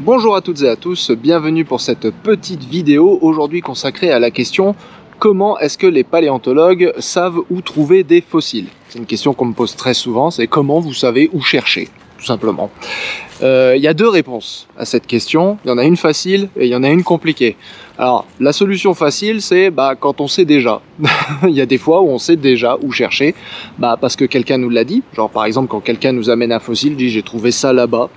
Bonjour à toutes et à tous, bienvenue pour cette petite vidéo aujourd'hui consacrée à la question comment est-ce que les paléontologues savent où trouver des fossiles? C'est une question qu'on me pose très souvent, c'est comment vous savez où chercher, tout simplement. Il y a deux réponses à cette question, il y en a une facile et il y en a une compliquée. Alors la solution facile c'est quand on sait déjà. Il y a des fois où on sait déjà où chercher, parce que quelqu'un nous l'a dit, genre par exemple quand quelqu'un nous amène un fossile, dit j'ai trouvé ça là-bas.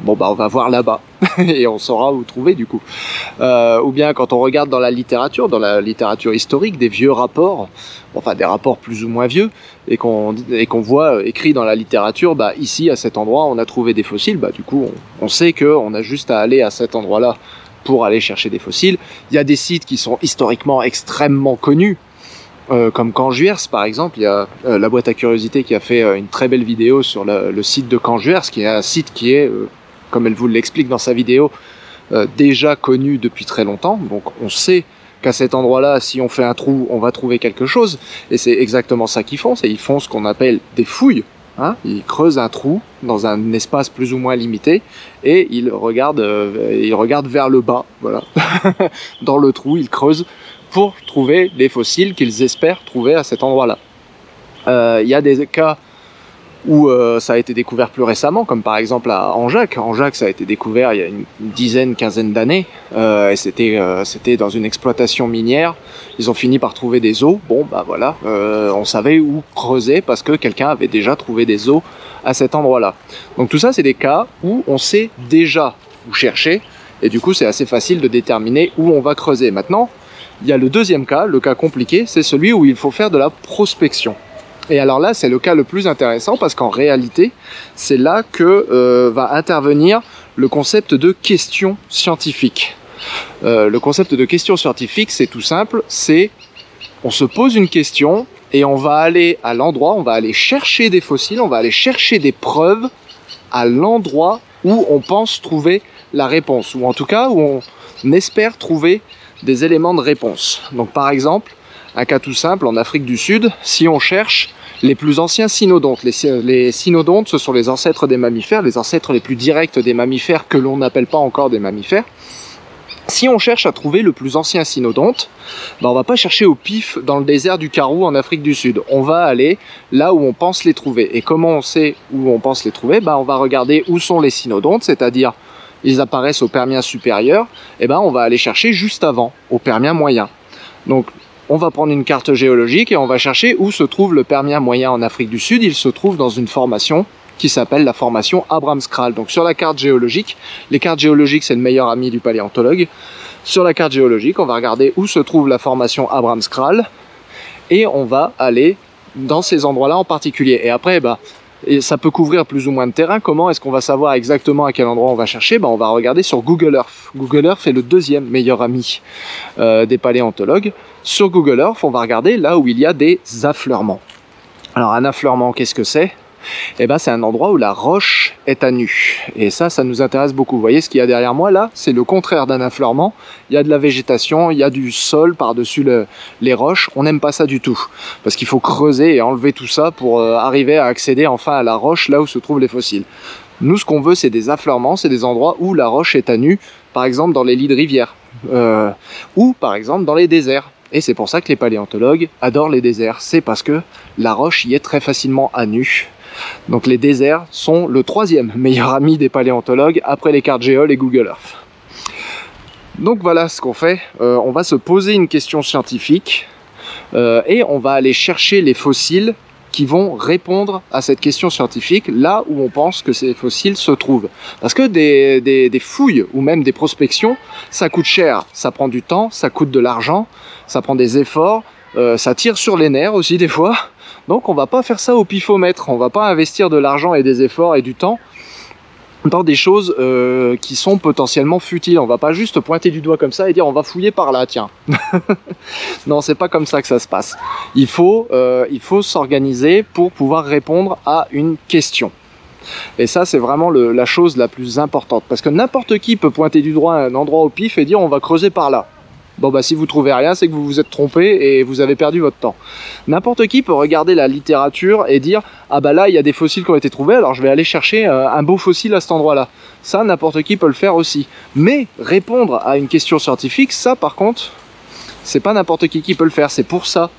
On va voir là-bas et on saura où trouver du coup. Ou bien quand on regarde dans la littérature historique, des vieux rapports, enfin des rapports plus ou moins vieux, et qu'on voit écrit dans la littérature, ici à cet endroit on a trouvé des fossiles, du coup on sait qu'on a juste à aller à cet endroit-là pour aller chercher des fossiles. Il y a des sites qui sont historiquement extrêmement connus, comme Canjuers par exemple. Il y a la boîte à curiosité qui a fait une très belle vidéo sur le site de Canjuers, qui est un site qui est, comme elle vous l'explique dans sa vidéo, déjà connu depuis très longtemps. Donc on sait qu'à cet endroit-là, si on fait un trou, on va trouver quelque chose. Et c'est exactement ça qu'ils font, ils font ce qu'on appelle des fouilles. Ils creusent un trou dans un espace plus ou moins limité et ils regardent vers le bas, voilà. Dans le trou, ils creusent pour trouver les fossiles qu'ils espèrent trouver à cet endroit-là. Il y a des cas où ça a été découvert plus récemment, comme par exemple à Angeac. Angeac, ça a été découvert il y a une dizaine, quinzaine d'années, et c'était dans une exploitation minière. Ils ont fini par trouver des os. Voilà, on savait où creuser parce que quelqu'un avait déjà trouvé des os à cet endroit-là. Donc tout ça, c'est des cas où on sait déjà où chercher, et du coup, c'est assez facile de déterminer où on va creuser. Maintenant, il y a le deuxième cas, le cas compliqué, c'est celui où il faut faire de la prospection. Et alors là, c'est le cas le plus intéressant parce qu'en réalité, c'est là que va intervenir le concept de question scientifique. Le concept de question scientifique, c'est tout simple, c'est on se pose une question et on va aller à l'endroit, on va aller chercher des fossiles, on va aller chercher des preuves à l'endroit où on pense trouver la réponse, ou en tout cas où on espère trouver des éléments de réponse. Donc par exemple, un cas tout simple, en Afrique du Sud, si on cherche les plus anciens cynodontes. Les cynodontes, ce sont les ancêtres des mammifères, les ancêtres les plus directs des mammifères que l'on n'appelle pas encore des mammifères. Si on cherche à trouver le plus ancien cynodonte, on va pas chercher au pif dans le désert du Karoo en Afrique du Sud. On va aller là où on pense les trouver. Et comment on sait où on pense les trouver? On va regarder où sont les cynodontes, c'est-à-dire ils apparaissent au Permien supérieur, et on va aller chercher juste avant, au Permien moyen. Donc on va prendre une carte géologique et on va chercher où se trouve le Permien moyen en Afrique du Sud. Il se trouve dans une formation qui s'appelle la formation Abrahams-Krall. Donc sur la carte géologique, les cartes géologiques c'est le meilleur ami du paléontologue. Sur la carte géologique, on va regarder où se trouve la formation Abrahams-Krall et on va aller dans ces endroits-là en particulier. Et après, et ça peut couvrir plus ou moins de terrain. Comment est-ce qu'on va savoir exactement à quel endroit on va chercher? On va regarder sur Google Earth. Google Earth est le deuxième meilleur ami des paléontologues. Sur Google Earth, on va regarder là où il y a des affleurements. Alors un affleurement, qu'est-ce que c'est? C'est un endroit où la roche est à nu. Et ça nous intéresse beaucoup. Vous voyez ce qu'il y a derrière moi là? C'est le contraire d'un affleurement. Il y a de la végétation, il y a du sol par-dessus les roches. On n'aime pas ça du tout. Parce qu'il faut creuser et enlever tout ça pour arriver à accéder enfin à la roche là où se trouvent les fossiles. Nous, ce qu'on veut, c'est des affleurements, c'est des endroits où la roche est à nu. Par exemple dans les lits de rivière. Ou par exemple dans les déserts. Et c'est pour ça que les paléontologues adorent les déserts. C'est parce que la roche y est très facilement à nu. Donc les déserts sont le troisième meilleur ami des paléontologues après les cartes géol et Google Earth. Donc voilà ce qu'on fait, on va se poser une question scientifique et on va aller chercher les fossiles qui vont répondre à cette question scientifique là où on pense que ces fossiles se trouvent. Parce que des fouilles ou même des prospections, ça coûte cher, ça prend du temps, ça coûte de l'argent, ça prend des efforts, ça tire sur les nerfs aussi des fois. Donc on va pas faire ça au pifomètre, on va pas investir de l'argent et des efforts et du temps dans des choses qui sont potentiellement futiles. On va pas juste pointer du doigt comme ça et dire on va fouiller par là, tiens. Non, c'est pas comme ça que ça se passe. Il faut s'organiser pour pouvoir répondre à une question. Et ça, c'est vraiment la chose la plus importante. Parce que n'importe qui peut pointer du doigt un endroit au pif et dire on va creuser par là. Bon bah si vous trouvez rien, c'est que vous vous êtes trompé et vous avez perdu votre temps. N'importe qui peut regarder la littérature et dire ah bah là il y a des fossiles qui ont été trouvés, alors je vais aller chercher un beau fossile à cet endroit-là. Ça n'importe qui peut le faire aussi. Mais répondre à une question scientifique, ça par contre, c'est pas n'importe qui peut le faire. C'est pour ça.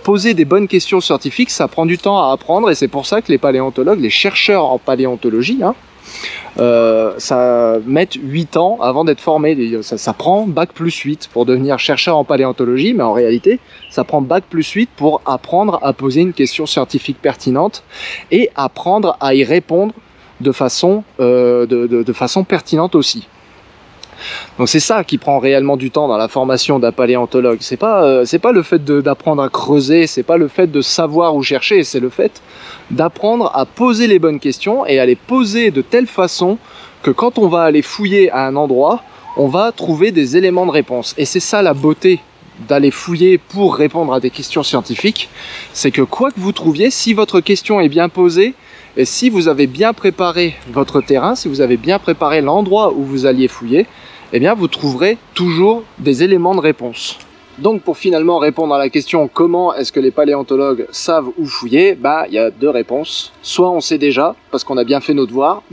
Poser des bonnes questions scientifiques, ça prend du temps à apprendre et c'est pour ça que les paléontologues, les chercheurs en paléontologie, ça met 8 ans avant d'être formé. Ça prend bac plus 8 pour devenir chercheur en paléontologie, mais en réalité, ça prend bac plus 8 pour apprendre à poser une question scientifique pertinente et apprendre à y répondre de façon pertinente aussi. Donc c'est ça qui prend réellement du temps dans la formation d'un paléontologue. C'est pas le fait d'apprendre à creuser, c'est pas le fait de savoir où chercher, c'est le fait d'apprendre à poser les bonnes questions et à les poser de telle façon que quand on va aller fouiller à un endroit, on va trouver des éléments de réponse. Et c'est ça la beauté d'aller fouiller pour répondre à des questions scientifiques, c'est que quoi que vous trouviez, si votre question est bien posée, et si vous avez bien préparé votre terrain, si vous avez bien préparé l'endroit où vous alliez fouiller, eh bien vous trouverez toujours des éléments de réponse. Donc pour finalement répondre à la question comment est-ce que les paléontologues savent où fouiller, bah il y a deux réponses. Soit on sait déjà, parce qu'on a bien fait nos devoirs,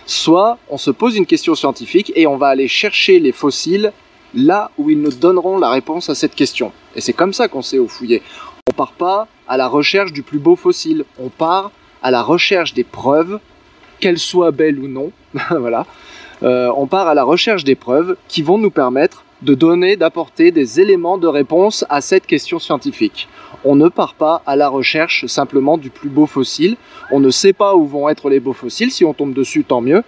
soit on se pose une question scientifique et on va aller chercher les fossiles là où ils nous donneront la réponse à cette question. Et c'est comme ça qu'on sait où fouiller. On part pas à la recherche du plus beau fossile, on part à la recherche des preuves, qu'elles soient belles ou non, voilà. On part à la recherche des preuves qui vont nous permettre d'apporter des éléments de réponse à cette question scientifique. On ne part pas à la recherche simplement du plus beau fossile, on ne sait pas où vont être les beaux fossiles, si on tombe dessus tant mieux,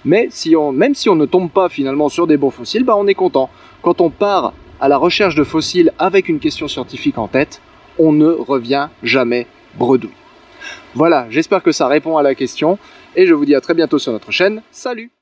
mais même si on ne tombe pas finalement sur des beaux fossiles, bah on est content. Quand on part à la recherche de fossiles avec une question scientifique en tête, on ne revient jamais bredouille. Voilà, j'espère que ça répond à la question et je vous dis à très bientôt sur notre chaîne. Salut!